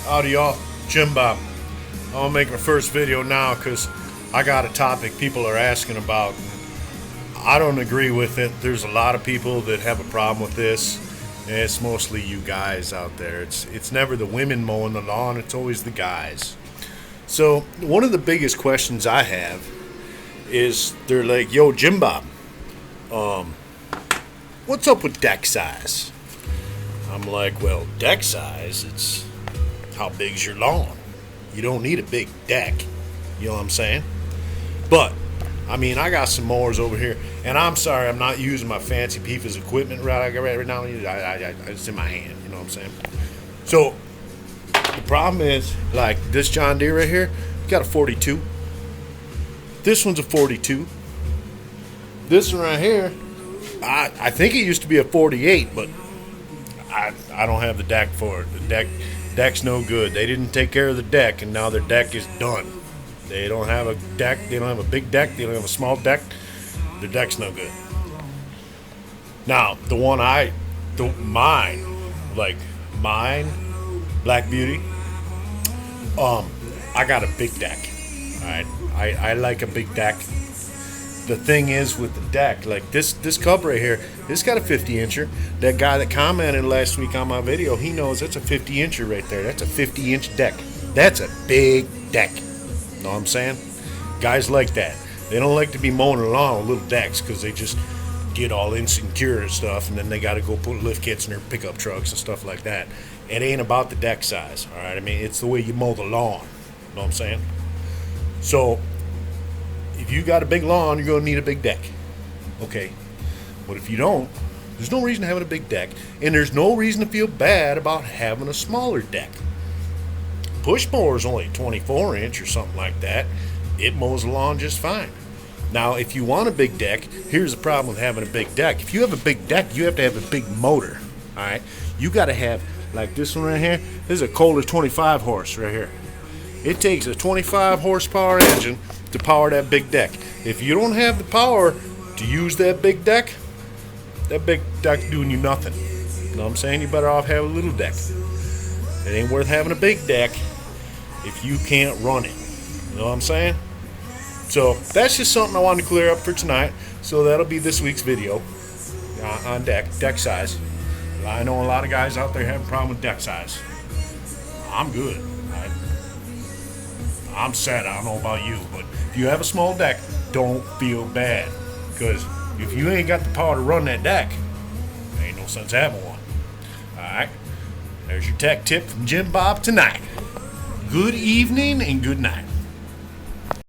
Howdy y'all, Jim Bob. I'm gonna make my first video now because I got a topic people are asking about. I don't agree with it. There's a lot of people that have a problem with this, and it's mostly you guys out there. It's never the women mowing the lawn, it's always the guys. So one of the biggest questions I have is they're like, yo, Jim Bob, what's up with deck size? I'm like, well, deck size, it's how big's your lawn? You don't need a big deck. You know what I'm saying? But, I mean, I got some mowers over here, and I'm sorry I'm not using my fancy PFAS equipment right now. It's in my hand, you know what I'm saying? So, the problem is, like, this John Deere right here, got a 42. This one's a 42. This one right here, I think it used to be a 48, but I don't have the deck for it. The deck's no good. They didn't take care of the deck, and now their deck is done. They don't have a deck. They don't have a big deck. They don't have a small deck. Their deck's no good. Now, mine, Black Beauty, I got a big deck. All right, I like a big deck. The thing is with the deck, like this cub right here, this got a 50-incher. That guy that commented last week on my video, he knows that's a 50-incher right there. That's a 50-inch deck. That's a big deck. Know what I'm saying? Guys like that. They don't like to be mowing along with little decks because they just get all insecure and stuff, and then they got to go put lift kits in their pickup trucks and stuff like that. It ain't about the deck size, all right? I mean, it's the way you mow the lawn. Know what I'm saying? So, if you got a big lawn, you're going to need a big deck. Okay. But if you don't, there's no reason to having a big deck, and there's no reason to feel bad about having a smaller deck. Push mower is only 24-inch or something like that. It mows the lawn just fine. Now, if you want a big deck, here's the problem with having a big deck. If you have a big deck, you have to have a big motor. All right? You got to have, like this one right here, this is a Kohler 25 horse right here. It takes a 25 horsepower engine to power that big deck. If you don't have the power to use that big deck doing you nothing. You know what I'm saying? You better off have a little deck. It ain't worth having a big deck if you can't run it. You know what I'm saying? So that's just something I wanted to clear up for tonight. So that'll be this week's video on deck size. I know a lot of guys out there have a problem with deck size. I'm good. I'm sad. I don't know about you, but if you have a small deck, don't feel bad. Because if you ain't got the power to run that deck, there ain't no sense having one. Alright? There's your tech tip from Jim Bob tonight. Good evening and good night.